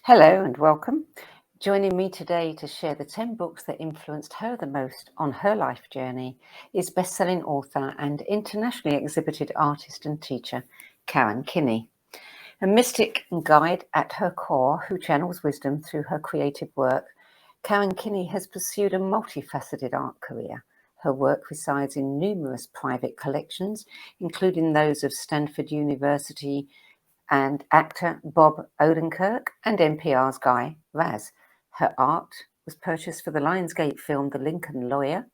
Hello and welcome. Joining me today to share the 10 books that influenced her the most on her life journey is best-selling author and internationally exhibited artist and teacher, KAREN Kinney. A mystic and guide at her core who channels wisdom through her creative work, KAREN Kinney has pursued a multifaceted art career. Her work resides in numerous private collections, including those of Stanford University and actor Bob Odenkirk and NPR's Guy Raz. Her art was purchased for the Lionsgate film The Lincoln Lawyer,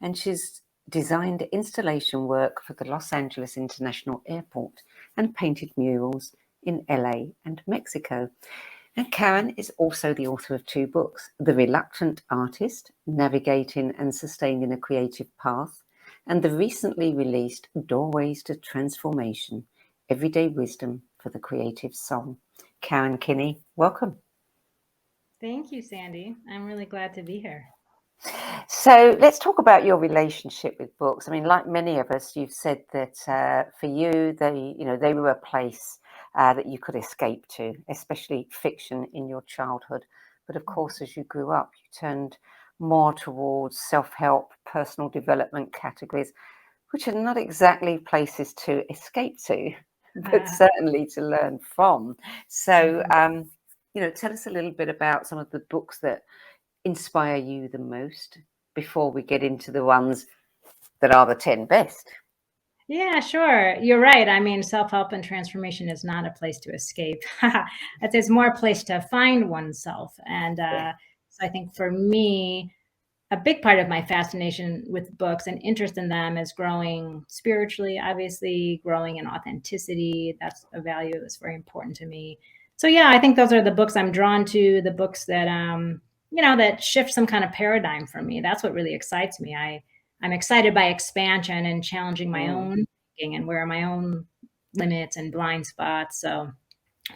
and she's designed installation work for the Los Angeles International Airport and painted murals in LA and Mexico. And KAREN is also the author of 2 books, The Reluctant Artist, Navigating and Sustaining a Creative Path, and the recently released Doorways to Transformation, Everyday Wisdom for the Creative Soul. KAREN Kinney, welcome. Thank you, Sandie. I'm really glad to be here. So let's talk about your relationship with books. I mean, like many of us, you've said that for you, they were a place that you could escape to, especially fiction in your childhood. But of course, as you grew up, you turned more towards self-help, personal development categories, which are not exactly places to escape to, but certainly to learn from. So, tell us a little bit about some of the books that inspire you the most before we get into the ones that are the 10 best. Yeah, sure. You're right. I mean, self-help and transformation is not a place to escape. It's more a place to find oneself. And so I think for me, a big part of my fascination with books and interest in them is growing spiritually, obviously, growing in authenticity. That's a value that's very important to me. So yeah, I think those are the books I'm drawn to, the books that that shift some kind of paradigm for me. That's what really excites me. I'm excited by expansion and challenging my own thinking and where are my own limits and blind spots. So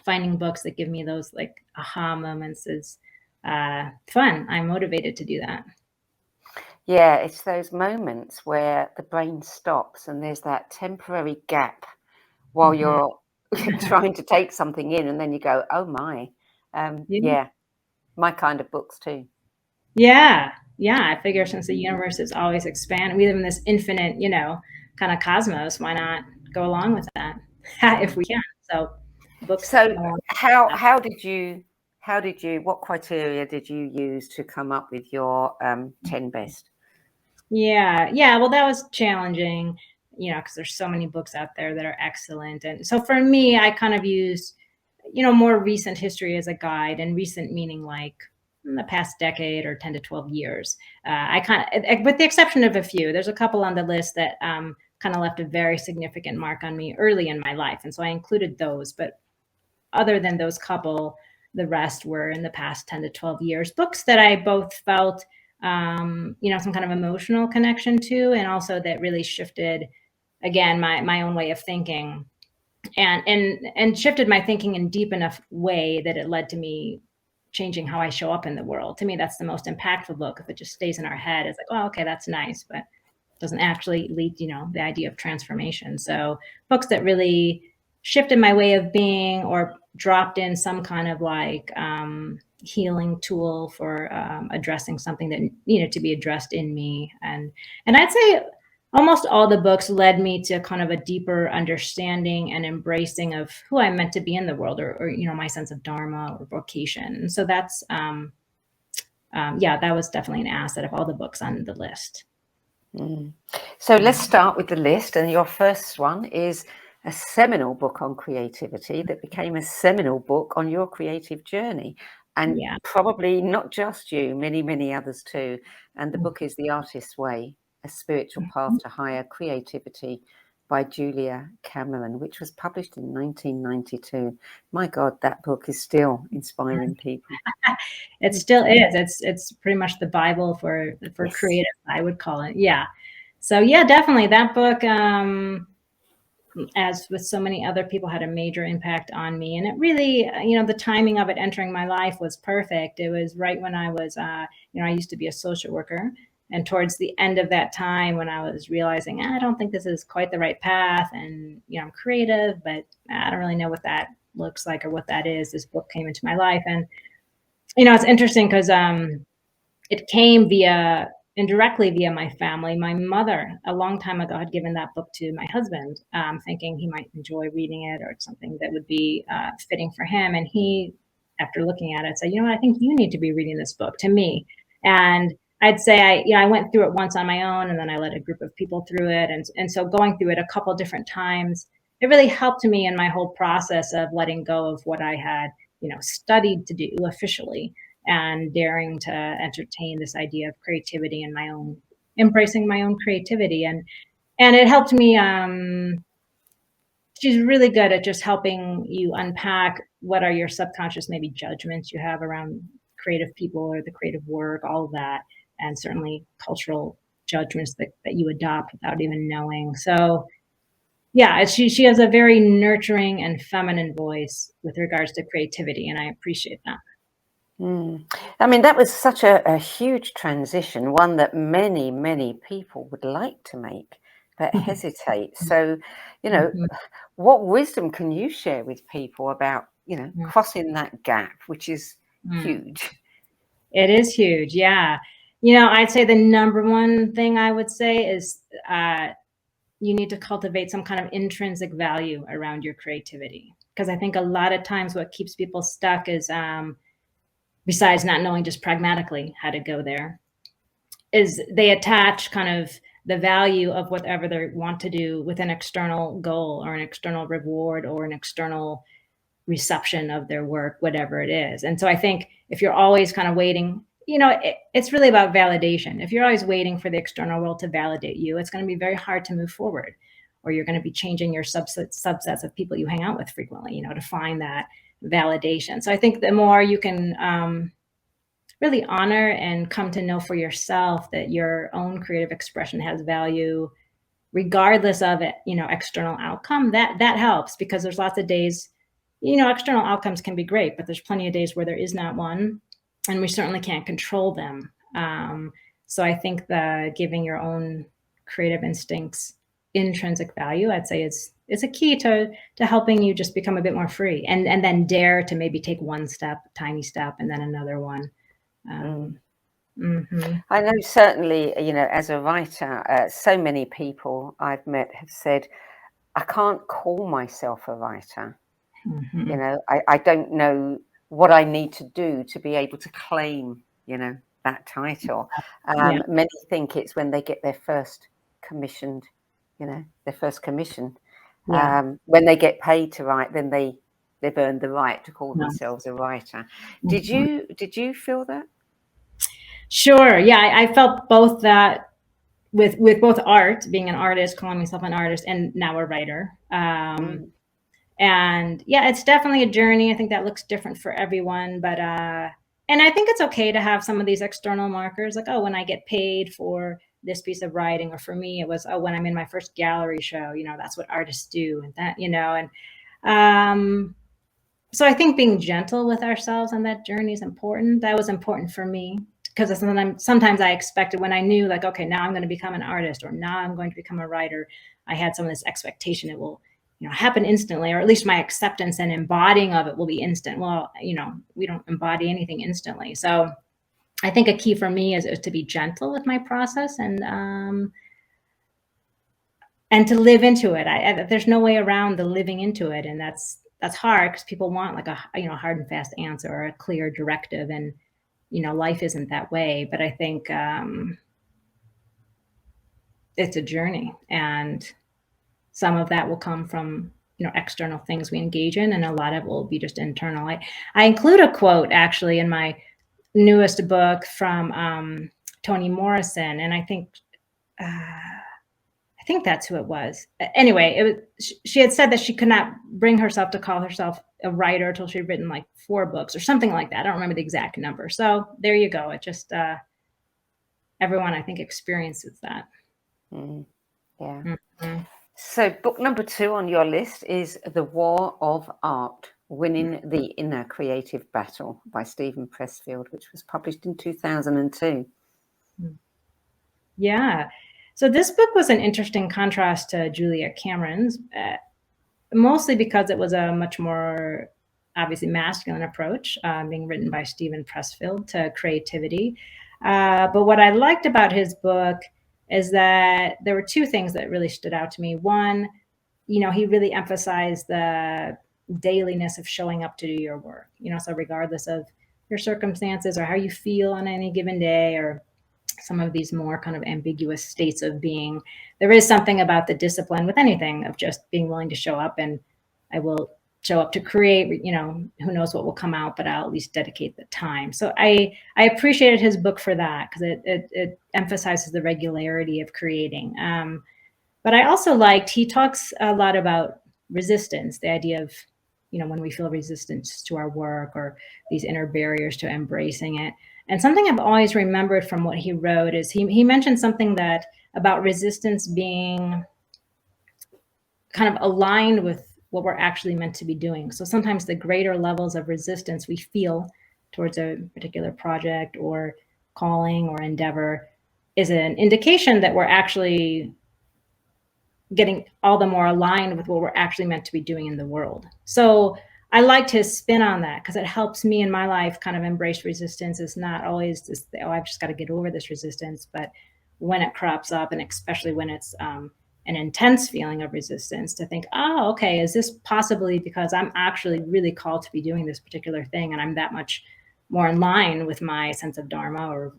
finding books that give me those like aha moments is fun. I'm motivated to do that. Yeah, it's those moments where the brain stops and there's that temporary gap while you're trying to take something in, and then you go, oh my. Yeah, my kind of books too. Yeah. I figure since the universe is always expanding, we live in this infinite, kind of cosmos. Why not go along with that if we can? So books. So how did you what criteria did you use to come up with your 10 best? Yeah. Well, that was challenging, because there's so many books out there that are excellent. And so for me, I kind of used, more recent history as a guide, and recent meaning like in the past decade or 10 to 12 years. I kind of, with the exception of a few, there's a couple on the list that kind of left a very significant mark on me early in my life. And so I included those. But other than those couple, the rest were in the past 10 to 12 years, books that I both felt some kind of emotional connection to, and also that really shifted, again, my own way of thinking, and shifted my thinking in deep enough way that it led to me changing how I show up in the world. To me, that's the most impactful book. If it just stays in our head, it's like, oh, okay, that's nice, but doesn't actually lead, the idea of transformation. So books that really shifted my way of being or dropped in some kind of like healing tool for addressing something that needed to be addressed in me. And I'd say almost all the books led me to kind of a deeper understanding and embracing of who I'm meant to be in the world, or my sense of dharma or vocation. And so that's that was definitely an asset of all the books on the list. So let's start with the list, and your first one is a seminal book on creativity that became a seminal book on your creative journey, and probably not just you, many others too. And the book is The Artist's Way, A Spiritual Path to Higher Creativity by Julia Cameron, which was published in 1992. My God, that book is still inspiring people. It still is. It's pretty much the Bible for creative, I would call it. Yeah. So yeah, definitely that book, as with so many other people, had a major impact on me. And it really, the timing of it entering my life was perfect. It was right when I was, I used to be a social worker. And towards the end of that time, when I was realizing, I don't think this is quite the right path, and I'm creative, but I don't really know what that looks like or what that is, this book came into my life. And, you know, it's interesting because it came indirectly via my family. My mother, a long time ago, had given that book to my husband, thinking he might enjoy reading it or it's something that would be fitting for him. And he, after looking at it, said, you know what, I think you need to be reading this book, to me. And I'd say I went through it once on my own, and then I led a group of people through it. And so going through it a couple different times, it really helped me in my whole process of letting go of what I had, studied to do officially, and daring to entertain this idea of creativity and embracing my own creativity. And it helped me. She's really good at just helping you unpack what are your subconscious, maybe judgments you have around creative people or the creative work, all of that. And certainly cultural judgments that you adopt without even knowing. So yeah, she has a very nurturing and feminine voice with regards to creativity, and I appreciate that. I mean, that was such a huge transition, one that many, many people would like to make, but hesitate. So, what wisdom can you share with people about, crossing that gap, which is huge? It is huge. Yeah. I'd say the number one thing I would say is you need to cultivate some kind of intrinsic value around your creativity. Because I think a lot of times what keeps people stuck is, besides not knowing just pragmatically how to go there, is they attach kind of the value of whatever they want to do with an external goal or an external reward or an external reception of their work, whatever it is. And so I think if you're always kind of waiting, it's really about validation. If you're always waiting for the external world to validate you, it's going to be very hard to move forward, or you're going to be changing your subsets of people you hang out with frequently, to find that validation. So I think the more you can really honor and come to know for yourself that your own creative expression has value, regardless of it, external outcome, that helps, because there's lots of days, external outcomes can be great, but there's plenty of days where there is not one, and we certainly can't control them. So I think the giving your own creative instincts intrinsic value, I'd say is a key to helping you just become a bit more free, and then dare to maybe take one step, tiny step, and then another one. I know certainly, as a writer, so many people I've met have said, I can't call myself a writer. I don't know what I need to do to be able to claim, that title. Many think it's when they get their first commissioned, their first commission. When they get paid to write, then they've earned the right to call themselves a writer. Did you feel that? Sure. Yeah, I felt both that with both art, being an artist, calling myself an artist, and now a writer. And yeah, it's definitely a journey. I think that looks different for everyone, but and I think it's okay to have some of these external markers, like, when I get paid for this piece of writing, or for me, it was, when I'm in my first gallery show, that's what artists do, and that, and so I think being gentle with ourselves on that journey is important. That was important for me, because sometimes I expected, when I knew, like, okay, now I'm going to become an artist, or now I'm going to become a writer, I had some of this expectation it will, happen instantly, or at least my acceptance and embodying of it will be instant. Well, we don't embody anything instantly. So I think a key for me is to be gentle with my process, and to live into it. There's no way around the living into it. And that's hard, because people want like a hard and fast answer or a clear directive, and life isn't that way. But I think it's a journey, and some of that will come from external things we engage in, and a lot of it will be just internal. I include a quote actually in my newest book from Toni Morrison, and I think that's who it was. Anyway, she had said that she could not bring herself to call herself a writer until she'd written like 4 books or something like that. I don't remember the exact number. So there you go. It just everyone, I think, experiences that. Yeah. So book number 2 on your list is The War of Art: Winning the Inner Creative Battle by Steven Pressfield, which was published in 2002. Yeah. So this book was an interesting contrast to Julia Cameron's. mostly because it was a much more obviously masculine approach, being written by Stephen Pressfield, to creativity. But what I liked about his book is that there were two things that really stood out to me. One, he really emphasized the dailiness of showing up to do your work, so regardless of your circumstances or how you feel on any given day, or some of these more kind of ambiguous states of being, there is something about the discipline with anything of just being willing to show up. And I will show up to create, who knows what will come out, but I'll at least dedicate the time. So I appreciated his book for that, because it emphasizes the regularity of creating. But I also liked, he talks a lot about resistance, the idea of, when we feel resistance to our work, or these inner barriers to embracing it. And something I've always remembered from what he wrote is he mentioned something that about resistance being kind of aligned with what we're actually meant to be doing. So sometimes the greater levels of resistance we feel towards a particular project or calling or endeavor is an indication that we're actually getting all the more aligned with what we're actually meant to be doing in the world. So I liked his spin on that, because it helps me in my life kind of embrace resistance. It's not always this, I've just got to get over this resistance, but when it crops up, and especially when it's an intense feeling of resistance, to think, oh, okay, is this possibly because I'm actually really called to be doing this particular thing, and I'm that much more in line with my sense of dharma, or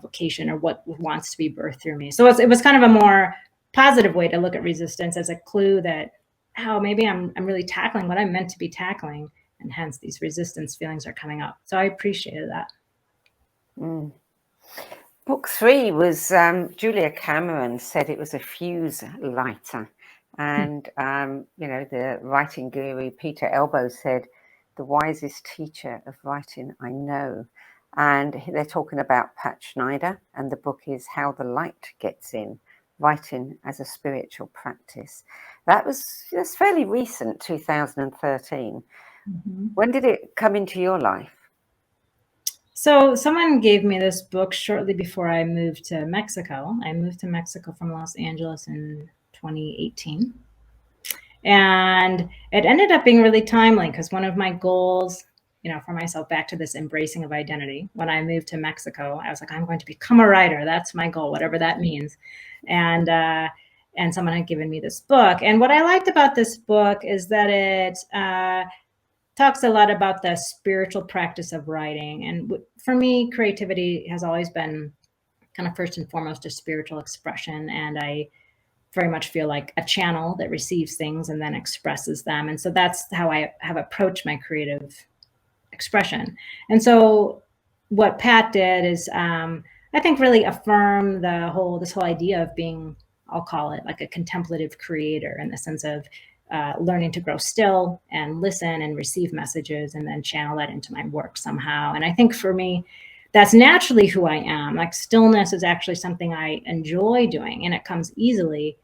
vocation, or what wants to be birthed through me. So it was kind of a more positive way to look at resistance, as a clue that, oh, maybe I'm really tackling what I'm meant to be tackling, and hence these resistance feelings are coming up. So I appreciated that. Book 3 was Julia Cameron said it was a fuse lighter, and the writing guru Peter Elbow said the wisest teacher of writing I know. And they're talking about Pat Schneider, and the book is How the Light Gets In: Writing as a Spiritual Practice. That's fairly recent, 2013. When did it come into your life? So someone gave me this book shortly before I moved to Mexico. I moved to Mexico from Los Angeles in 2018. And it ended up being really timely, because one of my goals, for myself, back to this embracing of identity, when I moved to Mexico, I was like, I'm going to become a writer. That's my goal, whatever that means. And someone had given me this book. And what I liked about this book is that it talks a lot about the spiritual practice of writing. And for me, creativity has always been kind of first and foremost a spiritual expression. And I very much feel like a channel that receives things and then expresses them. And so that's how I have approached my creative expression. And so what Pat did is, I think, really affirm this whole idea of being, I'll call it like a contemplative creator, in the sense of learning to grow still and listen and receive messages, and then channel that into my work somehow. And I think for me, that's naturally who I am. Like, stillness is actually something I enjoy doing, and it comes easily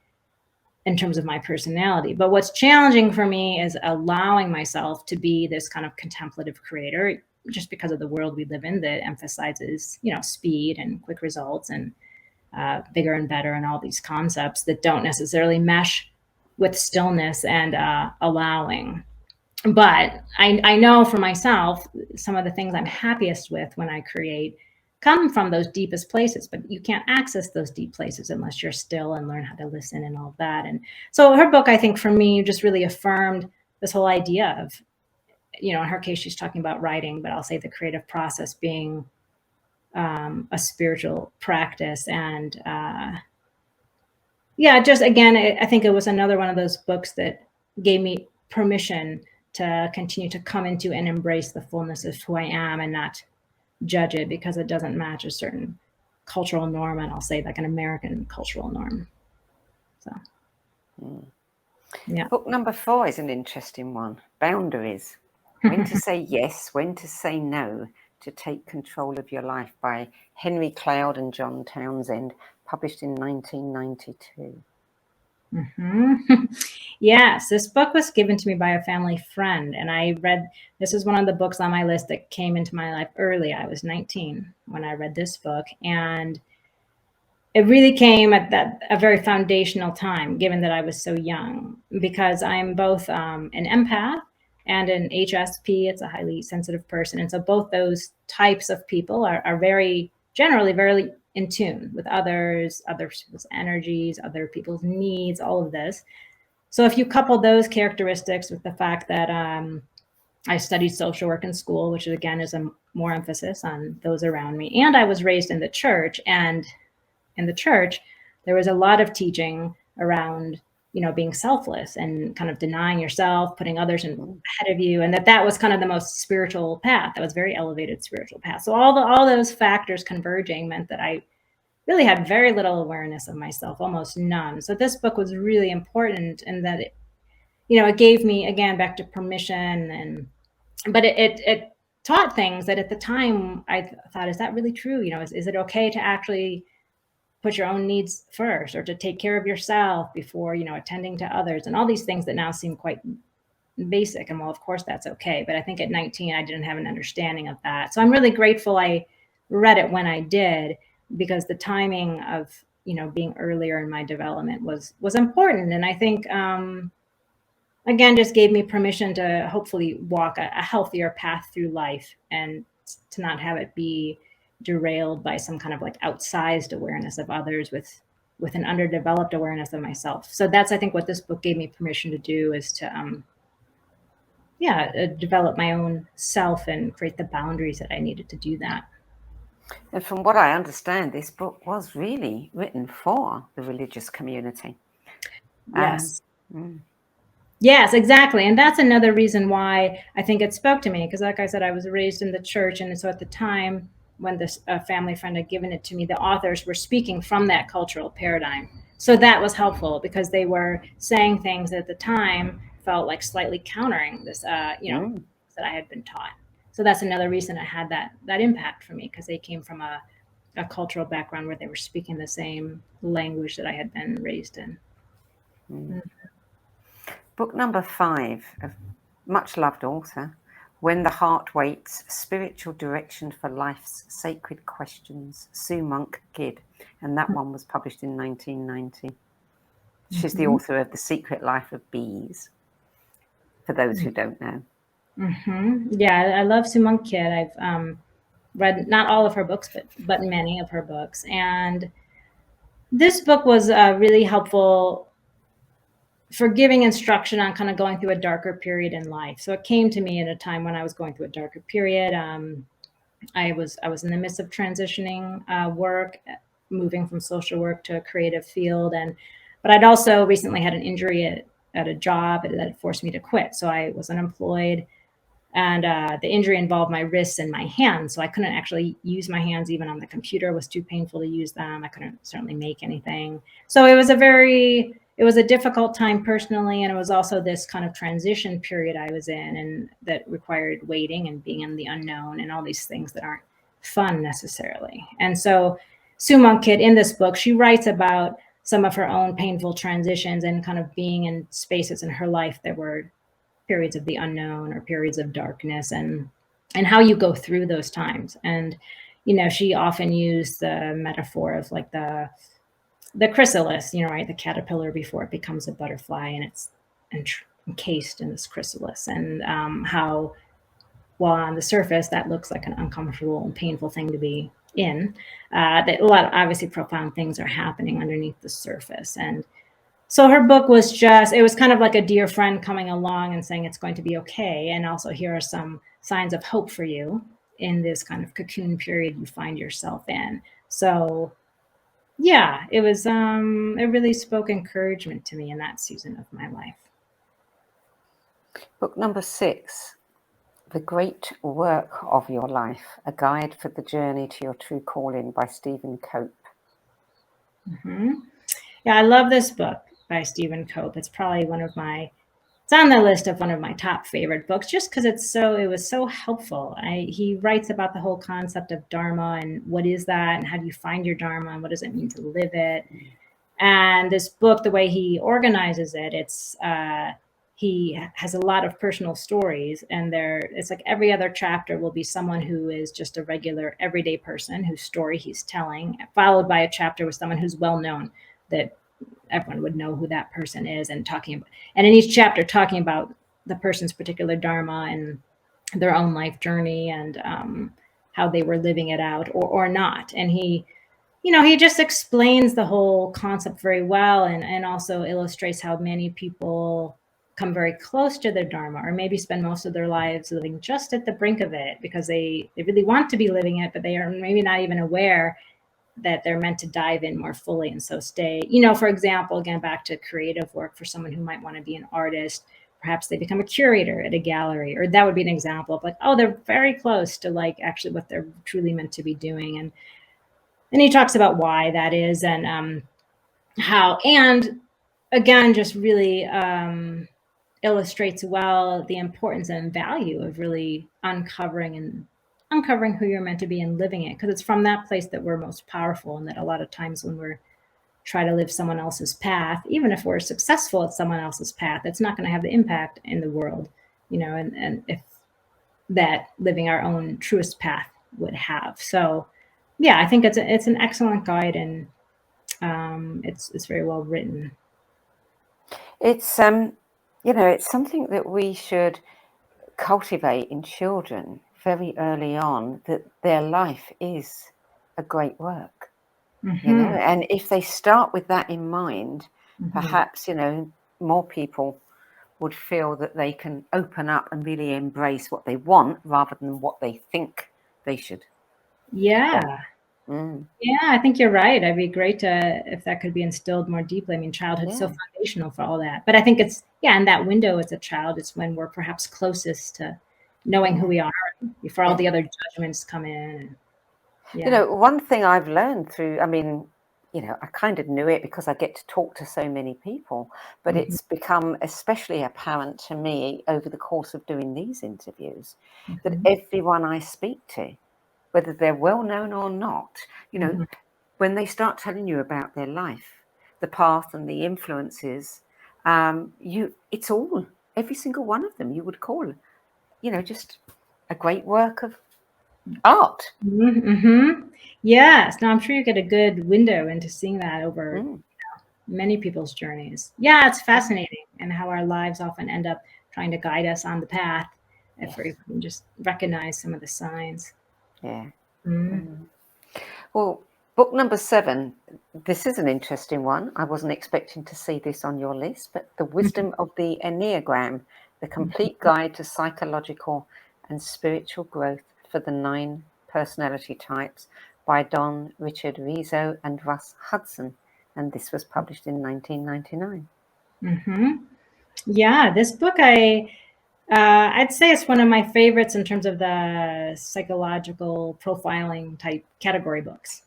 in terms of my personality. But what's challenging for me is allowing myself to be this kind of contemplative creator, just because of the world we live in that emphasizes, speed and quick results, and bigger and better, and all these concepts that don't necessarily mesh with stillness and allowing. But I know for myself, some of the things I'm happiest with when I create come from those deepest places, but you can't access those deep places unless you're still and learn how to listen and all of that. And so her book, I think, for me, just really affirmed this whole idea of, in her case, she's talking about writing, but I'll say the creative process being a spiritual practice. And just again, I think it was another one of those books that gave me permission to continue to come into and embrace the fullness of who I am, and not judge it because it doesn't match a certain cultural norm, and I'll say like an American cultural norm. So yeah. Book number 4 is an interesting one. Boundaries: When to Say Yes, When to Say No, to Take Control of Your Life, by Henry Cloud and John Townsend, published in 1992. Yes, this book was given to me by a family friend, and this is one of the books on my list that came into my life early. I was 19 when I read this book, and it really came at a very foundational time, given that I was so young, because I'm both an empath and an HSP. It's a highly sensitive person. And so both those types of people are very generally very in tune with others, other people's energies, other people's needs, all of this. So if you couple those characteristics with the fact that I studied social work in school, which again is a more emphasis on those around me, and I was raised in the church, and in the church, there was a lot of teaching around, being selfless and kind of denying yourself, putting others ahead of you, and that was kind of the most spiritual path. That was very elevated spiritual path. So all those factors converging meant that I really had very little awareness of myself, almost none. So this book was really important in that it gave me, again, back to permission, but it taught things that at the time I thought, is that really true? Is it okay to actually put your own needs first, or to take care of yourself before, attending to others, and all these things that now seem quite basic. And well, of course that's okay. But I think at 19, I didn't have an understanding of that. So I'm really grateful I read it when I did, because the timing of, being earlier in my development was important. And I think, again, just gave me permission to hopefully walk a healthier path through life, and to not have it be derailed by some kind of like outsized awareness of others with an underdeveloped awareness of myself. So that's, I think, what this book gave me permission to do, is to develop my own self and create the boundaries that I needed to do that. And from what I understand, this book was really written for the religious community. Yes. Yes, exactly. And that's another reason why I think it spoke to me, because like I said, I was raised in the church. And so at the time when this family friend had given it to me, the authors were speaking from that cultural paradigm. So that was helpful, because they were saying things that at the time felt like slightly countering this, that I had been taught. So that's another reason it had that impact for me, because they came from a cultural background where they were speaking the same language that I had been raised in. Book number 5, of much loved author, When the Heart Waits, Spiritual Direction for Life's Sacred Questions, Sue Monk Kidd. And that one was published in 1990. She's the author of The Secret Life of Bees, for those who don't know. Yeah, I love Sue Monk Kidd. I've read not all of her books, but many of her books. And this book was really helpful for giving instruction on kind of going through a darker period in life. So it came to me at a time when I was going through a darker period. I was in the midst of transitioning work, moving from social work to a creative field, but I'd also recently had an injury at a job that forced me to quit. So I was unemployed, and the injury involved my wrists and my hands. So I couldn't actually use my hands even on the computer. It was too painful to use them. I couldn't certainly make anything. So it was a difficult time personally. And it was also this kind of transition period I was in, and that required waiting and being in the unknown and all these things that aren't fun necessarily. And so Sue Monk Kidd, in this book, she writes about some of her own painful transitions and kind of being in spaces in her life that were periods of the unknown or periods of darkness, and how you go through those times. And, she often used the metaphor of like the chrysalis, right? The caterpillar before it becomes a butterfly, and it's encased in this chrysalis, and how, while on the surface, that looks like an uncomfortable and painful thing to be in, that a lot of obviously profound things are happening underneath the surface. And so her book was it was kind of like a dear friend coming along and saying it's going to be okay. And also, here are some signs of hope for you in this kind of cocoon period you find yourself in. So yeah, it was, it really spoke encouragement to me in that season of my life. Book number 6, The Great Work of Your Life, A Guide for the Journey to Your True Calling, by Stephen Cope. Yeah, I love this book by Stephen Cope. It's probably it's on the list of one of my top favorite books, just because it was so helpful. He writes about the whole concept of Dharma, and what is that, and how do you find your Dharma, and what does it mean to live it? And this book, the way he organizes it, he has a lot of personal stories, and it's like every other chapter will be someone who is just a regular everyday person whose story he's telling, followed by a chapter with someone who's well known, that everyone would know who that person is, and in each chapter talking about the person's particular dharma and their own life journey, and how they were living it out or not. And he just explains the whole concept very well, and also illustrates how many people come very close to their dharma, or maybe spend most of their lives living just at the brink of it, because they really want to be living it, but they are maybe not even aware that they're meant to dive in more fully. And so stay, for example, again, back to creative work, for someone who might want to be an artist, perhaps they become a curator at a gallery, or that would be an example of like, oh, they're very close to like actually what they're truly meant to be doing. And he talks about why that is, and how, and again, just really illustrates well the importance and value of really uncovering who you're meant to be and living it, because it's from that place that we're most powerful. And that a lot of times when we're try to live someone else's path, even if we're successful at someone else's path, it's not going to have the impact in the world, and if that living our own truest path would have. So yeah, I think it's an excellent guide, and it's very well written. It's it's something that we should cultivate in children very early on, that their life is a great work. And if they start with that in mind, perhaps more people would feel that they can open up and really embrace what they want rather than what they think they should. Yeah. Yeah, I think you're right. It'd be great if that could be instilled more deeply. I mean, childhood's so foundational for all that. But I think it's, in that window as a child, it's when we're perhaps closest to knowing who we are before all the other judgments come in. One thing I've learned through, I kind of knew it because I get to talk to so many people, but it's become especially apparent to me over the course of doing these interviews that everyone I speak to, whether they're well known or not, when they start telling you about their life, the path and the influences, it's all, every single one of them you would call, just a great work of art. Yes. No, I'm sure you get a good window into seeing that over many people's journeys. Yeah, it's fascinating, and how our lives often end up trying to guide us on the path if we can just recognize some of the signs. Well, book number 7, this is an interesting one. I wasn't expecting to see this on your list, but The Wisdom of the Enneagram, the complete guide to psychological and spiritual growth for the 9 personality types, by Don Richard Rizo and Russ Hudson. And this was published in 1999. Yeah, this book, I'd say it's one of my favorites in terms of the psychological profiling type category books,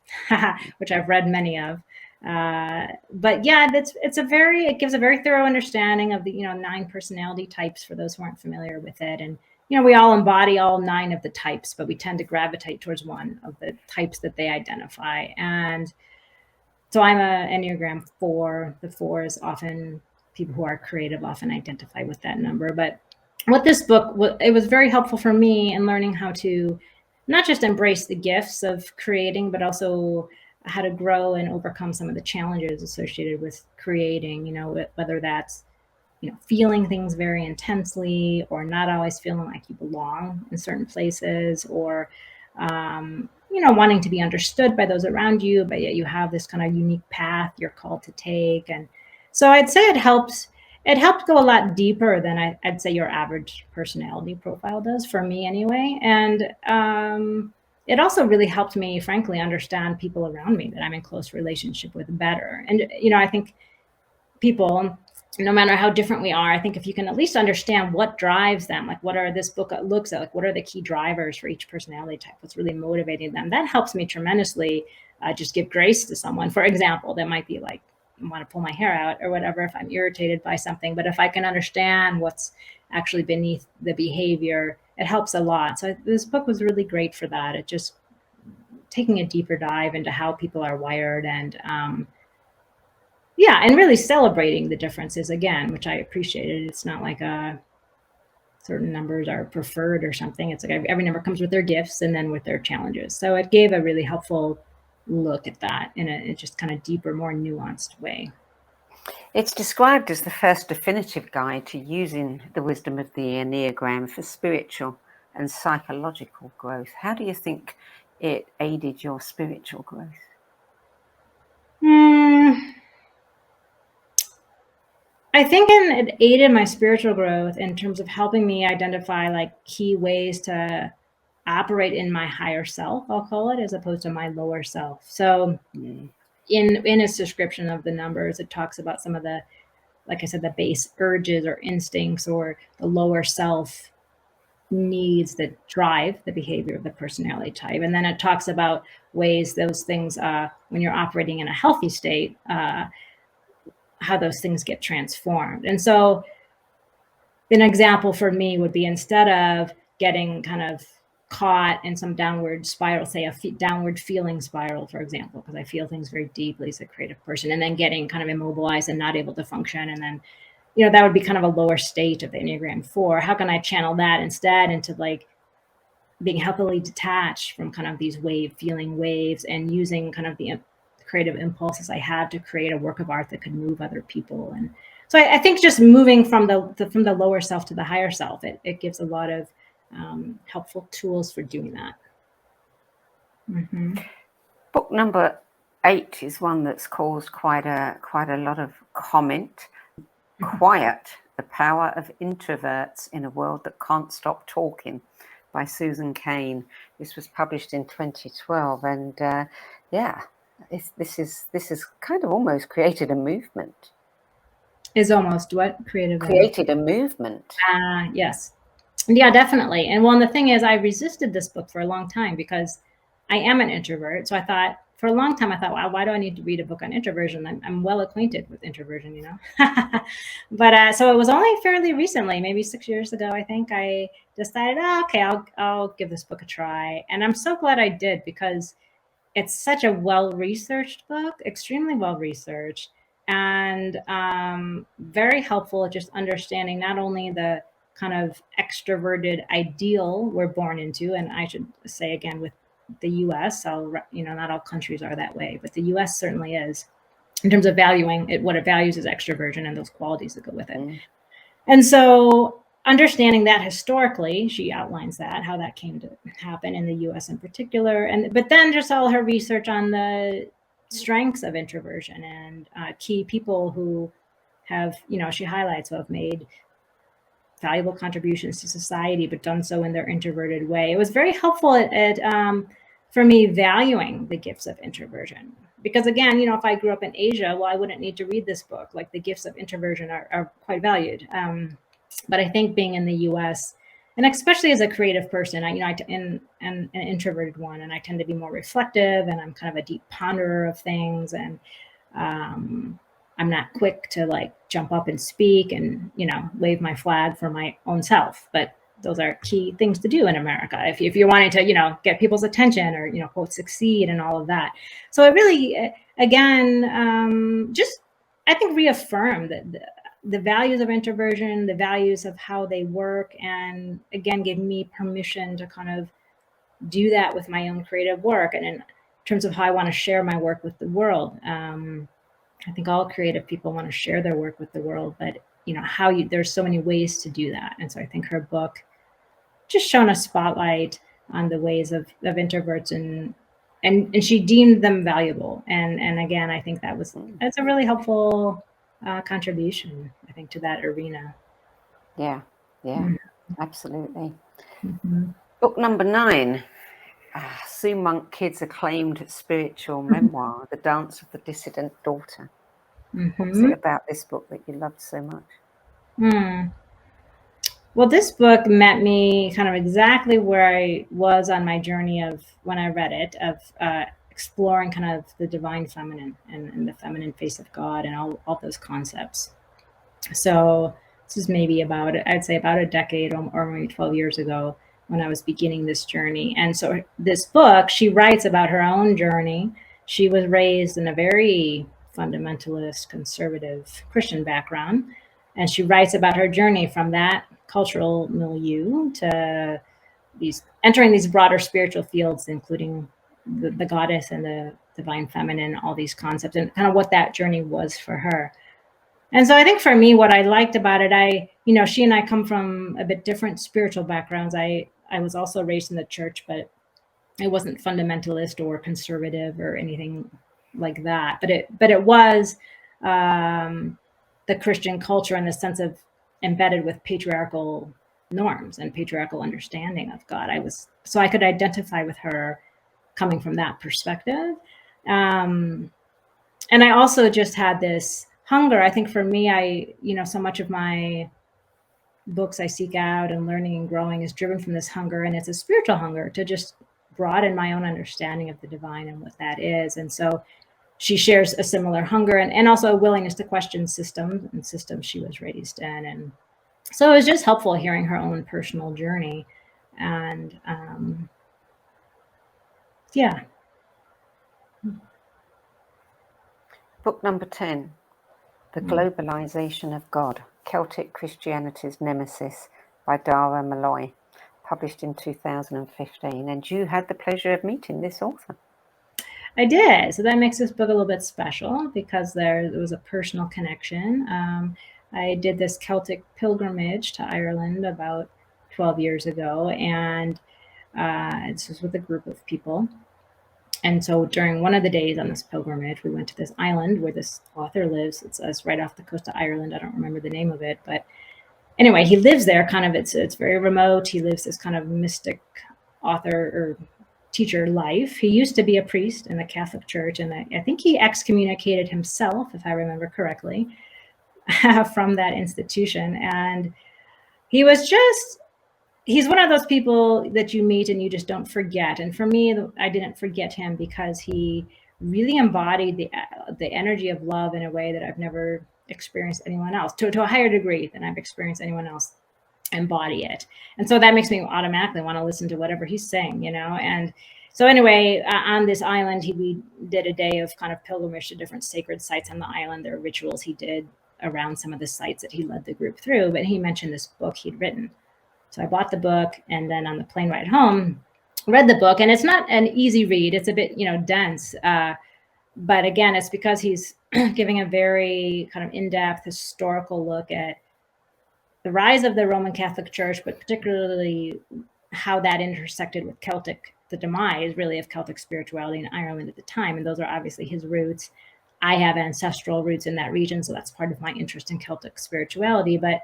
which I've read many of. But yeah, it gives a very thorough understanding of the 9 personality types for those who aren't familiar with it. And we all embody all 9 of the types, but we tend to gravitate towards one of the types that they identify. And so I'm a Enneagram 4. The 4 is often, people who are creative often identify with that number. But what this book, it was very helpful for me in learning how to not just embrace the gifts of creating, but also how to grow and overcome some of the challenges associated with creating, whether that's, feeling things very intensely, or not always feeling like you belong in certain places, or, wanting to be understood by those around you, but yet you have this kind of unique path you're called to take. And so I'd say it helped go a lot deeper than I'd say your average personality profile does, for me anyway. And it also really helped me, frankly, understand people around me that I'm in close relationship with better. And, I think people, no matter how different we are, I think if you can at least understand what drives them, like this book looks at, like what are the key drivers for each personality type, what's really motivating them, that helps me tremendously just give grace to someone. For example, that might be like, I want to pull my hair out or whatever if I'm irritated by something. But if I can understand what's actually beneath the behavior, it helps a lot. So this book was really great for that. It just taking a deeper dive into how people are wired, and yeah, and really celebrating the differences again, which I appreciated. It's not like certain numbers are preferred or something. It's like every number comes with their gifts and then with their challenges. So it gave a really helpful look at that in a just kind of deeper, more nuanced way. It's described as the first definitive guide to using the wisdom of the Enneagram for spiritual and psychological growth. How do you think it aided your spiritual growth? I think it aided my spiritual growth in terms of helping me identify like key ways to operate in my higher self, I'll call it, as opposed to my lower self. So in its description of the numbers, it talks about some of the, like I said, the base urges or instincts or the lower self needs that drive the behavior of the personality type. And then it talks about ways those things, when you're operating in a healthy state, how those things get transformed. And so an example for me would be, instead of getting kind of caught in some downward spiral, say a downward feeling spiral, for example, because I feel things very deeply as a creative person, and then getting kind of immobilized and not able to function. And then, that would be kind of a lower state of the Enneagram 4. How can I channel that instead into like being healthily detached from kind of these feeling waves, and using kind of the creative impulses I have to create a work of art that could move other people. And so I think just moving from the lower self to the higher self, it gives a lot of helpful tools for doing that. Mm-hmm. Book number 8 is one that's caused quite a lot of comment. Mm-hmm. Quiet, the Power of Introverts in a World That Can't Stop Talking, by Susan Cain. This was published in 2012, and this is kind of almost created a movement. Is almost what? Created a movement. Yes. Yeah, definitely. And the thing is, I resisted this book for a long time because I am an introvert. So for a long time, I thought, wow, why do I need to read a book on introversion? I'm well acquainted with introversion, But so it was only fairly recently, maybe 6 years ago, I think, I decided, okay, I'll give this book a try. And I'm so glad I did, because it's such a well-researched book, extremely well-researched, and very helpful at just understanding not only the kind of extroverted ideal we're born into, and I should say again, with the US, not all countries are that way, but the US certainly is, in terms of valuing it. What it values is extroversion and those qualities that go with it. Mm. And so understanding that historically, she outlines how that came to happen in the US in particular. But then just all her research on the strengths of introversion and key people who have, she highlights, who have made valuable contributions to society, but done so in their introverted way. It was very helpful for me valuing the gifts of introversion. Because again, if I grew up in Asia, well, I wouldn't need to read this book. Like, the gifts of introversion are quite valued. But I think being in the U.S., and especially as a creative person, and an introverted one, and I tend to be more reflective, and I'm kind of a deep ponderer of things, and I'm not quick to like jump up and speak and wave my flag for my own self. But those are key things to do in America if you're wanting to get people's attention, or quote, succeed and all of that. So it really, again, just I think reaffirmed that the values of introversion, the values of how they work, and again, gave me permission to kind of do that with my own creative work, and in terms of how I want to share my work with the world. I think all creative people want to share their work with the world, but there's so many ways to do that. And so I think her book just shone a spotlight on the ways of introverts, and she deemed them valuable. And again, I think that's a really helpful contribution, I think, to that arena. Yeah, mm-hmm. Absolutely. Mm-hmm. Book number 9, Sue Monk Kidd's acclaimed spiritual memoir, The Dance of the Dissident Daughter. Mm-hmm. What was it about this book that you loved so much? Well, this book met me kind of exactly where I was on my journey of when I read it, of exploring kind of the divine feminine and the feminine face of God and all those concepts. So this is maybe I'd say about a decade or maybe 12 years ago when I was beginning this journey. And so this book, she writes about her own journey. She was raised in a very fundamentalist, conservative Christian background. And she writes about her journey from that cultural milieu to entering these broader spiritual fields, including the goddess and the divine feminine, all these concepts, and kind of what that journey was for her. And so I think for me, what I liked about it, she and I come from a bit different spiritual backgrounds. I was also raised in the church, but it wasn't fundamentalist or conservative or anything like that. But it was the Christian culture in the sense of embedded with patriarchal norms and patriarchal understanding of God. So I could identify with her coming from that perspective. And I also just had this hunger. I think for me, so much of my books I seek out and learning and growing is driven from this hunger, and it's a spiritual hunger to just broaden my own understanding of the divine and what that is. And so she shares a similar hunger and also a willingness to question systems she was raised in. And so it was just helpful hearing her own personal journey. And yeah. Book number 10, The Globalisation of God, Celtic Christianity's Nemesis by Dara Malloy, published in 2015. And you had the pleasure of meeting this author. I did. So that makes this book a little bit special because there was a personal connection. I did this Celtic pilgrimage to Ireland about 12 years ago, and this was with a group of people. And so during one of the days on this pilgrimage, we went to this island where this author lives. It's right off the coast of Ireland. I don't remember the name of it, but anyway, he lives there kind of, it's very remote. He lives this kind of mystic author or teacher life. He used to be a priest in the Catholic Church, and I think he excommunicated himself, if I remember correctly, from that institution. And he's one of those people that you meet and you just don't forget. And for me, I didn't forget him because he really embodied the energy of love in a way that I've never experienced anyone else, to a higher degree than I've experienced anyone else embody it. And so that makes me automatically want to listen to whatever he's saying, And so anyway, on this island, we did a day of kind of pilgrimage to different sacred sites on the island. There are rituals he did around some of the sites that he led the group through, but he mentioned this book he'd written. So I bought the book, and then on the plane ride home, read the book. And it's not an easy read. It's a bit, dense. But again, it's because he's giving a very kind of in-depth historical look at the rise of the Roman Catholic Church, but particularly how that intersected with the demise really of Celtic spirituality in Ireland at the time. And those are obviously his roots. I have ancestral roots in that region, so that's part of my interest in Celtic spirituality. But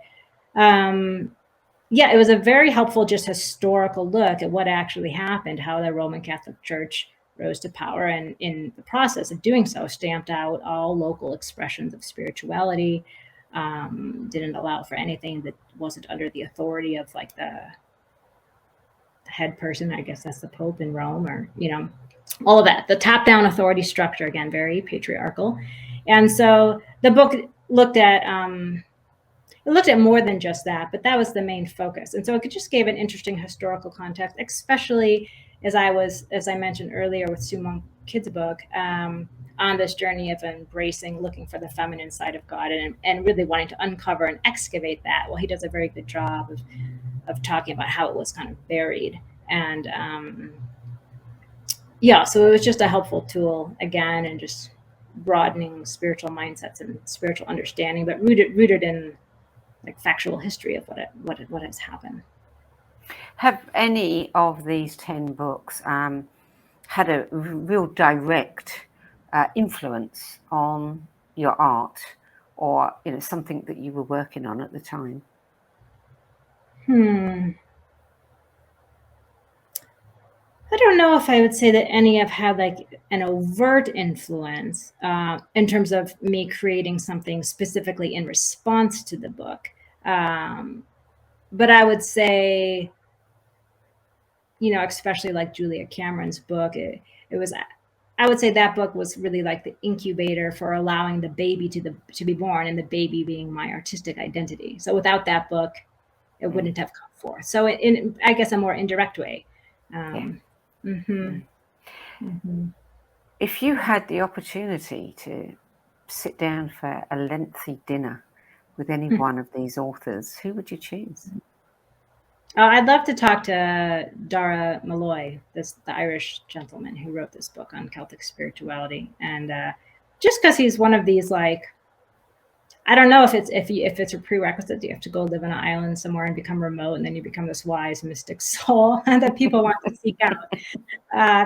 it was a very helpful, just historical look at what actually happened, how the Roman Catholic Church rose to power, and in the process of doing so, stamped out all local expressions of spirituality, didn't allow for anything that wasn't under the authority of like the head person. I guess that's the Pope in Rome, or, all of that. The top-down authority structure, again, very patriarchal. And so the book looked at more than just that, but that was the main focus. And so it just gave an interesting historical context, especially as I mentioned earlier with Sue Monk Kids' book, on this journey of embracing, looking for the feminine side of God and really wanting to uncover and excavate that. Well, he does a very good job of talking about how it was kind of buried. And so it was just a helpful tool, again, and just broadening spiritual mindsets and spiritual understanding, but rooted in like factual history of what has happened. Have any of these 10 books had a real direct influence on your art, or something that you were working on at the time? I don't know if I would say that any have had like an overt influence in terms of me creating something specifically in response to the book. But I would say, especially like Julia Cameron's book, I would say that book was really like the incubator for allowing the baby to be born, and the baby being my artistic identity. So without that book, it wouldn't have come forth. So in I guess a more indirect way. If you had the opportunity to sit down for a lengthy dinner with any one of these authors, who would you choose? I'd love to talk to Dara Malloy, the Irish gentleman who wrote this book on Celtic spirituality, and just because he's one of these, like, I don't know if it's a prerequisite. You have to go live on an island somewhere and become remote, and then you become this wise mystic soul that people want to seek out.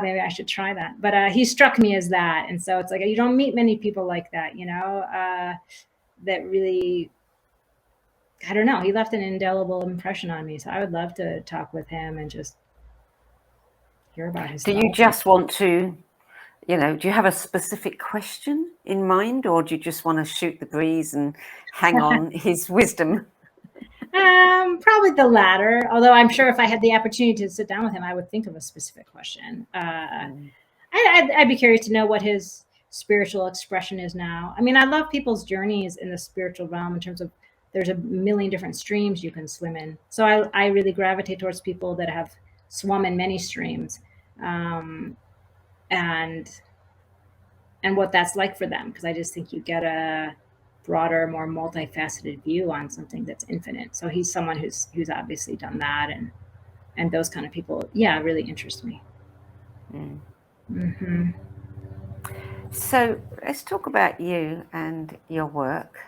Maybe I should try that. But he struck me as that, and so it's like you don't meet many people like that, that really. I don't know. He left an indelible impression on me, so I would love to talk with him and just hear about his thoughts. Do you just want to, do you have a specific question in mind, or do you just want to shoot the breeze and hang on his wisdom? Probably the latter. Although I'm sure if I had the opportunity to sit down with him, I would think of a specific question. I'd be curious to know what his spiritual expression is now. I mean, I love people's journeys in the spiritual realm in terms of there's a million different streams you can swim in. So I really gravitate towards people that have swum in many streams, and what that's like for them, because I just think you get a broader, more multifaceted view on something that's infinite. So he's someone who's obviously done that, and those kind of people, really interest me. Mm-hmm. So let's talk about you and your work.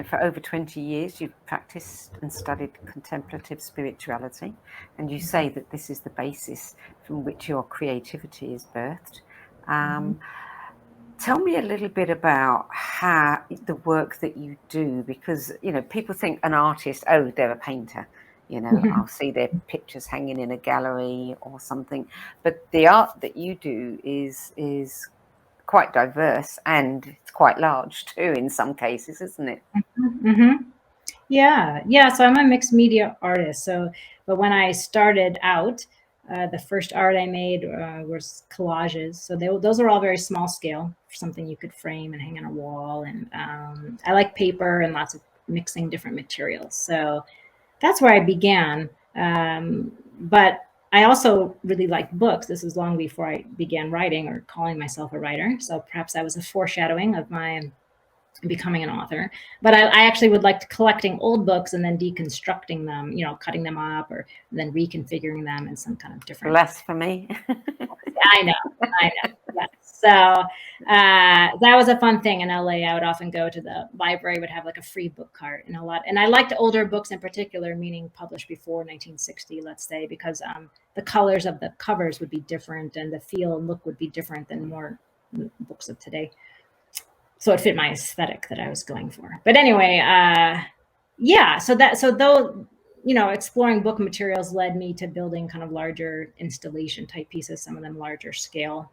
For over 20 years, you've practiced and studied contemplative spirituality, and you say that this is the basis from which your creativity is birthed. Tell me a little bit about how the work that you do, because, people think an artist, oh, they're a painter. I'll see their pictures hanging in a gallery or something. But the art that you do is quite diverse, and it's quite large too in some cases, isn't it? Yeah. So I'm a mixed media artist. But when I started out, the first art I made was collages. So those are all very small scale, something you could frame and hang on a wall. And I like paper and lots of mixing different materials. So that's where I began. But I also really liked books. This was long before I began writing or calling myself a writer. So perhaps that was a foreshadowing of my becoming an author. But I actually would like to collecting old books and then deconstructing them, cutting them up or then reconfiguring them in some kind of different. Blasphemy. I know. Yeah. So that was a fun thing in LA. I would often go to the library, would have like a free book cart and I liked older books in particular, meaning published before 1960, let's say, because the colors of the covers would be different and the feel and look would be different than more books of today. So it fit my aesthetic that I was going for. But anyway, so though, exploring book materials led me to building kind of larger installation type pieces, some of them larger scale.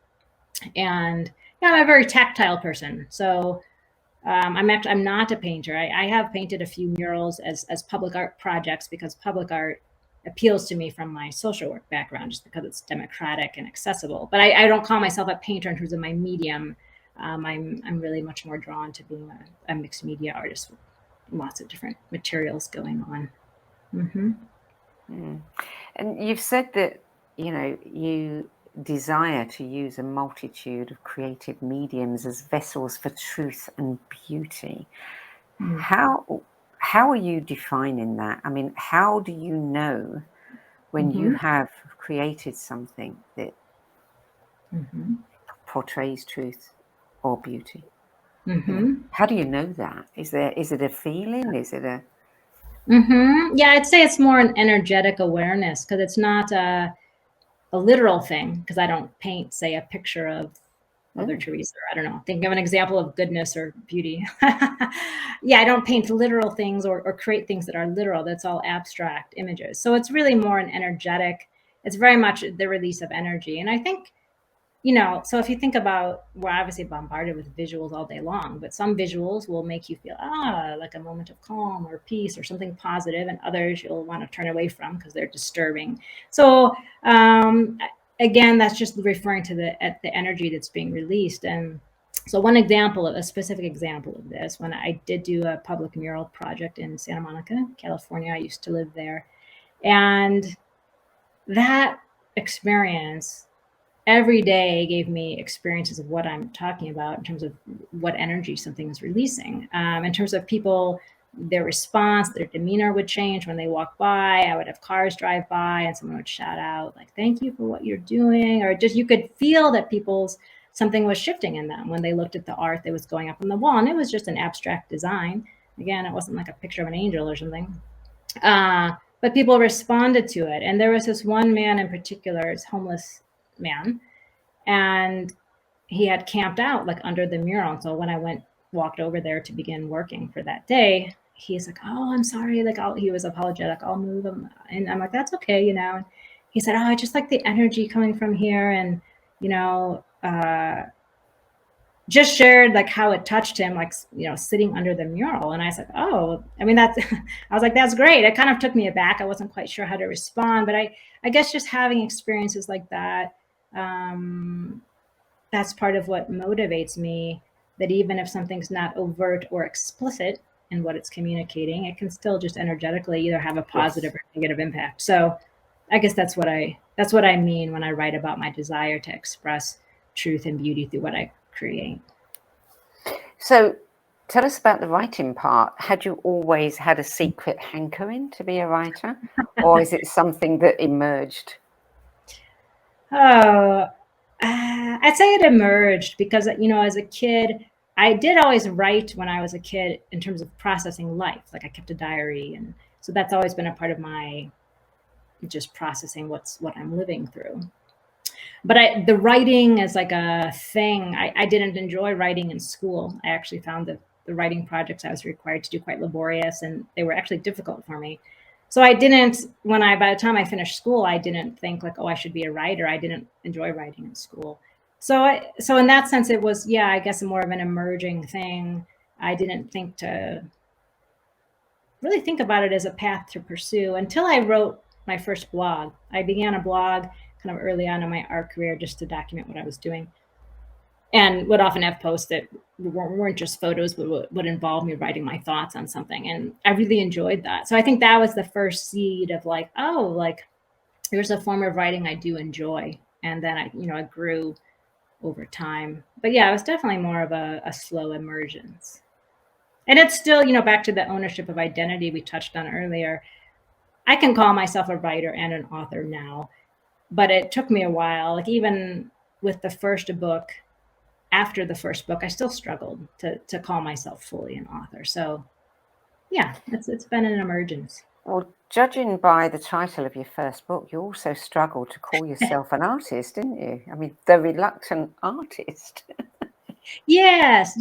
And I'm a very tactile person. So I'm not a painter. I have painted a few murals as public art projects because public art appeals to me from my social work background, just because it's democratic and accessible. But I don't call myself a painter in terms of my medium. I'm really much more drawn to being a mixed media artist with lots of different materials going on. And you've said that, you desire to use a multitude of creative mediums as vessels for truth and beauty. How are you defining that? I mean, how do you know when you have created something that portrays truth or beauty? How do you know that? Is it a feeling? Is it a Yeah, I'd say it's more an energetic awareness, because it's not a literal thing, because I don't paint, say, a picture of Mother Teresa, or I don't know, think of an example of goodness or beauty. I don't paint literal things or create things that are literal. That's all abstract images. So it's really more an energetic, it's very much the release of energy. And I think, so if you think about, we're obviously bombarded with visuals all day long, but some visuals will make you feel, like a moment of calm or peace or something positive, and others you'll want to turn away from because they're disturbing. So again, that's just referring to the energy that's being released. And so a specific example of this, when I did do a public mural project in Santa Monica, California, I used to live there. And that experience every day gave me experiences of what I'm talking about in terms of what energy something is releasing. In terms of people, their response, their demeanor would change when they walk by. I would have cars drive by and someone would shout out like, "Thank you for what you're doing." Or just, you could feel that something was shifting in them when they looked at the art that was going up on the wall. And it was just an abstract design. Again, it wasn't like a picture of an angel or something. But people responded to it. And there was this one man in particular, this homeless man, and he had camped out like under the mural. So when I walked over there to begin working for that day, he's like, "Oh, I'm sorry." Like, he was apologetic. "I'll move him." And I'm like, "That's okay, you know." And he said, "Oh, I just like the energy coming from here." And, you know, just shared like how it touched him, like, you know, sitting under the mural. And I said, "Oh, I mean, that's," I was like, "That's great." It kind of took me aback. I wasn't quite sure how to respond, but I guess just having experiences like that, that's part of what motivates me, that even if something's not overt or explicit in what it's communicating, it can still just energetically either have a positive or negative impact. So I guess that's what I mean when I write about my desire to express truth and beauty through what I create. So tell us about the writing part. Had you always had a secret hankering to be a writer, or is it something that emerged? Oh, I'd say it emerged because, you know, as a kid, I did always write when I was a kid in terms of processing life. Like, I kept a diary, and so that's always been a part of my just processing what I'm living through. But the writing is like a thing. I didn't enjoy writing in school. I actually found that the writing projects I was required to do quite laborious, and they were actually difficult for me. So I didn't, by the time I finished school, I didn't think like, "Oh, I should be a writer." I didn't enjoy writing in school. So in that sense, it was, yeah, I guess more of an emerging thing. I didn't really think about it as a path to pursue until I wrote my first blog. I began a blog kind of early on in my art career just to document what I was doing, and would often have posts that weren't just photos, but would involve me writing my thoughts on something. And I really enjoyed that. So I think that was the first seed of like, oh, like, there's a form of writing I do enjoy. And then it grew over time. But yeah, it was definitely more of a slow emergence. And it's still, back to the ownership of identity we touched on earlier. I can call myself a writer and an author now, but it took me a while. Like, even with the first book, after the first book, I still struggled to call myself fully an author. So yeah, it's been an emergence. Well, judging by the title of your first book, you also struggled to call yourself an artist, didn't you? I mean, the reluctant artist. Yes.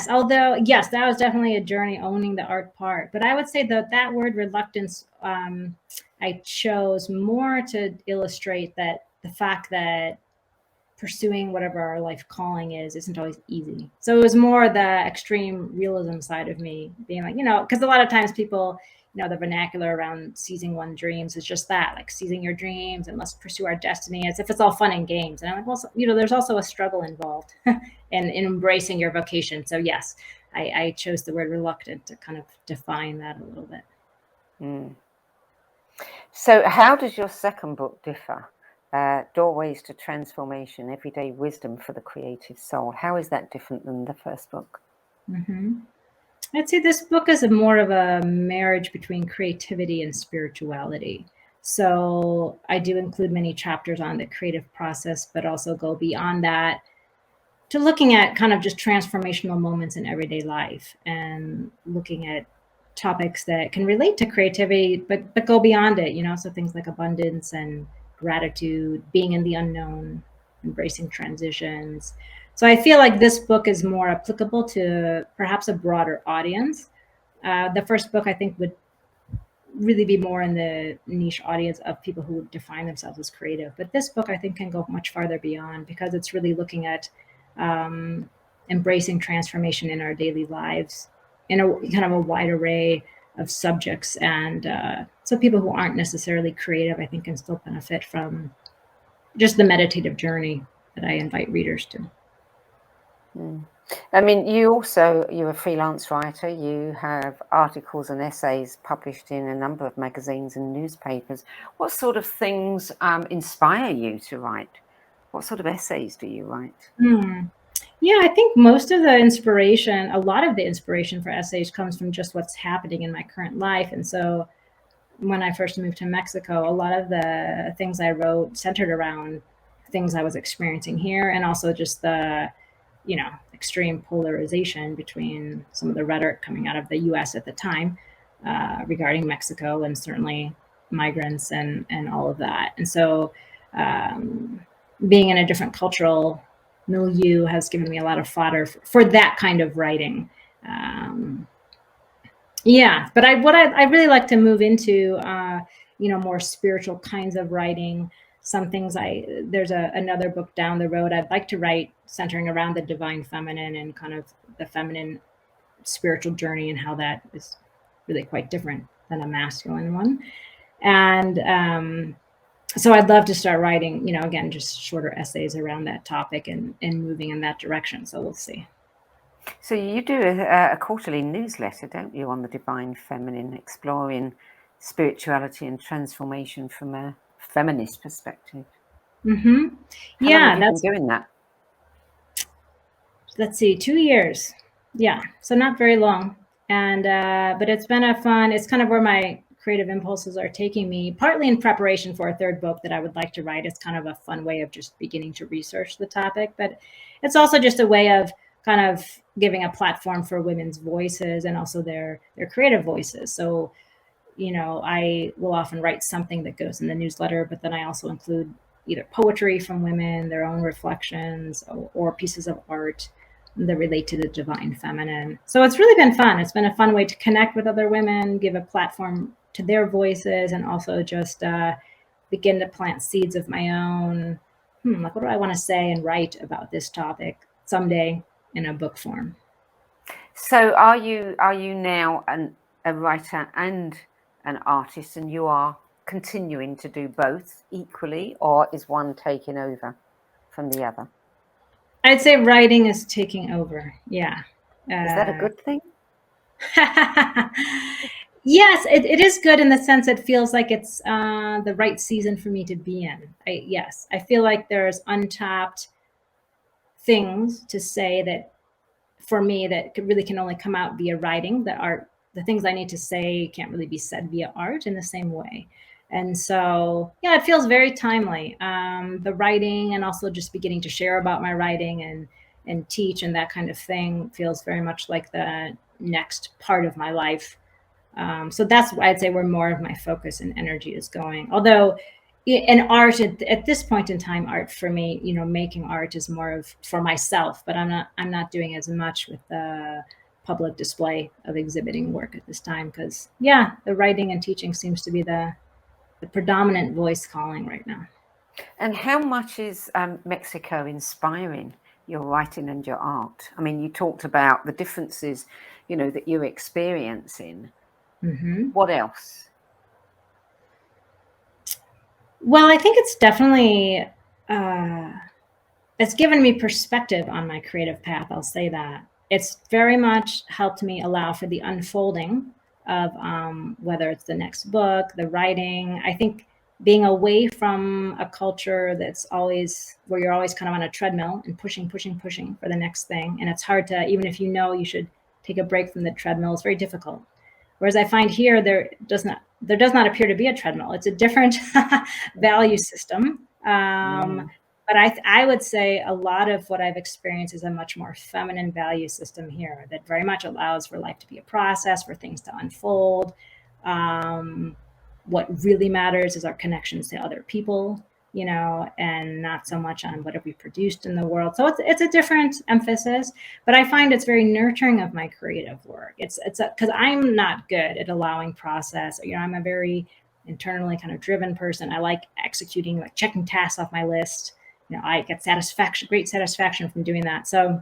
Although, yes, that was definitely a journey, owning the art part. But I would say that word reluctance, I chose more to illustrate that the fact that pursuing whatever our life calling isn't always easy. So it was more the extreme realism side of me being like, because a lot of times people, the vernacular around seizing one's dreams is just that, like, seizing your dreams and let's pursue our destiny, as if it's all fun and games. And I'm like, well, there's also a struggle involved in embracing your vocation. So yes, I chose the word reluctant to kind of define that a little bit. Mm. So how does your second book differ? Doorways to Transformation, Everyday Wisdom for the Creative Soul. How is that different than the first book? Mm-hmm. I'd say this book is more of a marriage between creativity and spirituality. So I do include many chapters on the creative process, but also go beyond that to looking at kind of just transformational moments in everyday life and looking at topics that can relate to creativity, but go beyond it, so things like abundance and gratitude, being in the unknown, embracing transitions. So I feel like this book is more applicable to perhaps a broader audience. The first book, I think, would really be more in the niche audience of people who define themselves as creative. But this book, I think, can go much farther beyond, because it's really looking at embracing transformation in our daily lives in a kind of a wide array of subjects. And so people who aren't necessarily creative, I think, can still benefit from just the meditative journey that I invite readers to. I mean, you're a freelance writer. You have articles and essays published in a number of magazines and newspapers. What sort of things inspire you to write? What sort of essays do you write? Yeah, I think most of the inspiration, a lot of the inspiration for essays comes from just what's happening in my current life. And so when I first moved to Mexico, a lot of the things I wrote centered around things I was experiencing here, and also just the, extreme polarization between some of the rhetoric coming out of the US at the time regarding Mexico, and certainly migrants and all of that. And so being in a different cultural milieu has given me a lot of fodder for that kind of writing. Yeah, but I really like to move into more spiritual kinds of writing. Some things there's another book down the road I'd like to write centering around the divine feminine and kind of the feminine spiritual journey, and how that is really quite different than a masculine one. And so I'd love to start writing, again, just shorter essays around that topic and moving in that direction. So we'll see. So you do a quarterly newsletter, don't you, on the divine feminine, exploring spirituality and transformation from a feminist perspective? Mm-hmm. How long have you been doing that? Let's see, 2 years. Yeah, so not very long. And but it's been it's kind of where my creative impulses are taking me, partly in preparation for a third book that I would like to write. It's kind of a fun way of just beginning to research the topic, but it's also just a way of kind of giving a platform for women's voices and also their creative voices. So, I will often write something that goes in the newsletter, but then I also include either poetry from women, their own reflections, or pieces of art that relate to the divine feminine. So it's really been fun. It's been a fun way to connect with other women, give a platform to their voices, and also just begin to plant seeds of my own. Like, what do I want to say and write about this topic someday in a book form? So are you now a writer and an artist, and you are continuing to do both equally, or is one taking over from the other? I'd say writing is taking over. Yeah. Is that a good thing? Yes, it is good in the sense it feels like it's the right season for me to be in. Yes, I feel like there's untapped things to say that for me that really can only come out via writing. The art, the things I need to say can't really be said via art in the same way. And so, yeah, it feels very timely. The writing, and also just beginning to share about my writing and teach and that kind of thing, feels very much like the next part of my life. So that's why I'd say where more of my focus and energy is going. Although in art at this point in time, art for me, making art is more of for myself, but I'm not doing as much with the public display of exhibiting work at this time, because the writing and teaching seems to be the predominant voice calling right now. And how much is Mexico inspiring your writing and your art? I mean, you talked about the differences, that you're experiencing. Mm-hmm. What else? Well, I think it's definitely it's given me perspective on my creative path. I'll say that. It's very much helped me allow for the unfolding of whether it's the next book, the writing. I think being away from a culture that's always where you're always kind of on a treadmill and pushing for the next thing. And it's hard to, even if you should take a break from the treadmill, it's very difficult. Whereas I find here, there does not appear to be a treadmill. It's a different value system. But I would say a lot of what I've experienced is a much more feminine value system here that very much allows for life to be a process, for things to unfold. What really matters is our connections to other people, and not so much on what have we produced in the world. So it's a different emphasis, but I find it's very nurturing of my creative work. It's because I'm not good at allowing process. I'm a very internally kind of driven person. I like executing, like checking tasks off my list. I get great satisfaction from doing that. So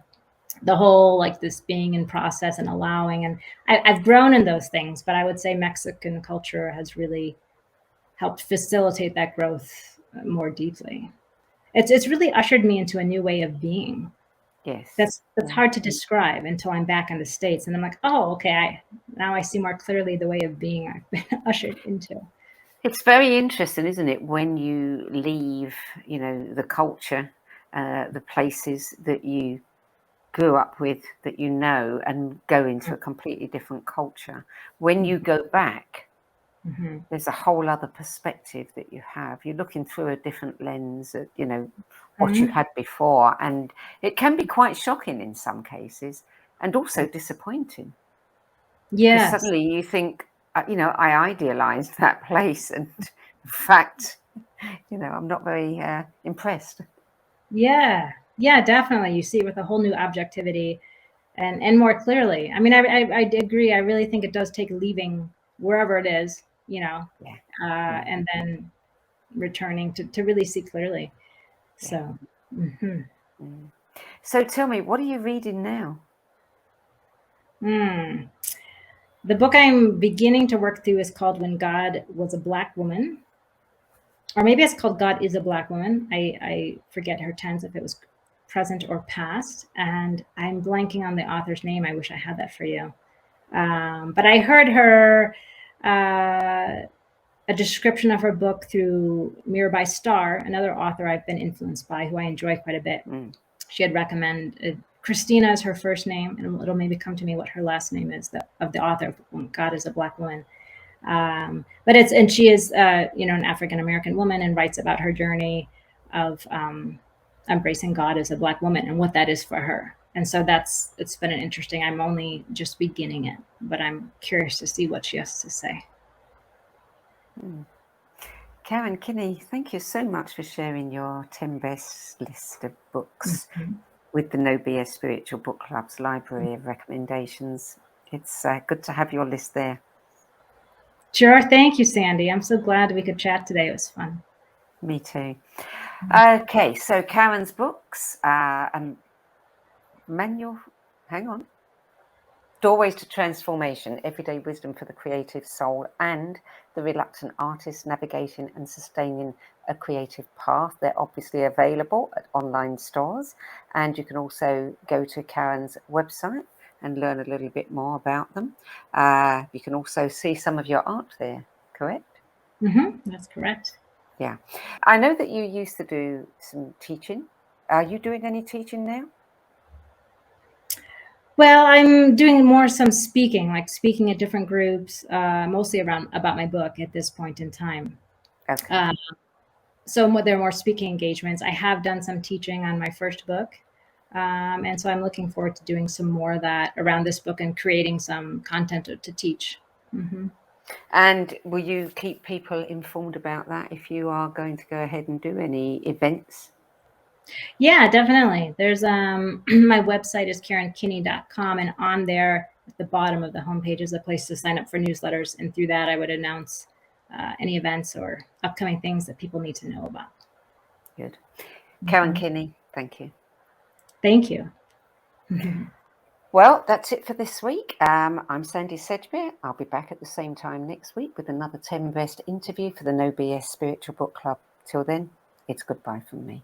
the whole, like, this being in process and allowing, and I've grown in those things, but I would say Mexican culture has really helped facilitate that growth more deeply. It's really ushered me into a new way of being. Yes. That's hard to describe until I'm back in the States. And I'm like, oh, okay, now I see more clearly the way of being I've been ushered into. It's very interesting, isn't it, when you leave, the culture the places that you grew up with, that you know, and go into a completely different culture. When you go back, there's a whole other perspective that you have. You're looking through a different lens at, you know, what you had before, and it can be quite shocking in some cases, and also disappointing. Because Yes. suddenly you think, you know, I idealized that place, and in fact, you know, I'm not very impressed. Yeah. Yeah, definitely. You see it with a whole new objectivity and more clearly. I mean, I agree. I really think it does take leaving wherever it is, you know, Yeah. and then returning to really see clearly. So, So tell me, what are you reading now? The book I'm beginning to work through is called When God Was a Black Woman. Or maybe it's called God is a Black Woman. I forget her tense, if it was present or past. And I'm blanking on the author's name. I wish I had that for you. But I heard her, a description of her book through Mirror by Star, another author I've been influenced by, who I enjoy quite a bit. She had recommended Christina is her first name, and it'll maybe come to me what her last name is, of the author, God is a Black Woman. But she is, you know, an African-American woman, and writes about her journey of embracing God as a Black woman and what that is for her. And so it's been an interesting, I'm only just beginning it, but I'm curious to see what she has to say. Karen Kinney, thank you so much for sharing your 10 best list of books with the No BS Spiritual Book Club's library of recommendations. It's good to have your list there. Sure. Thank you, Sandie. I'm so glad we could chat today. It was fun. Me too. Okay, so Karen's books, manual, hang on. Doorways to Transformation, Everyday Wisdom for the Creative Soul, and The Reluctant Artist, Navigating and Sustaining a Creative Path. They're obviously available at online stores, and you can also go to Karen's website and learn a little bit more about them. You can also see some of your art there, correct? That's correct. Yeah. I know that you used to do some teaching. Are you doing any teaching now? Well, I'm doing more some speaking, like speaking at different groups, mostly about my book at this point in time. Okay. So there are more speaking engagements. I have done some teaching on my first book. And so I'm looking forward to doing some more of that around this book and creating some content to teach. And will you keep people informed about that if you are going to go ahead and do any events? Yeah, definitely. There's my website is KarenKinney.com, and on there at the bottom of the homepage is a place to sign up for newsletters, and through that I would announce any events or upcoming things that people need to know about. Good. Karen Kinney, thank you. Thank you. Well, that's it for this week. I'm Sandie Sedgbeer. I'll be back at the same time next week with another 10 best interview for the No BS Spiritual Book Club. Till then, it's goodbye from me.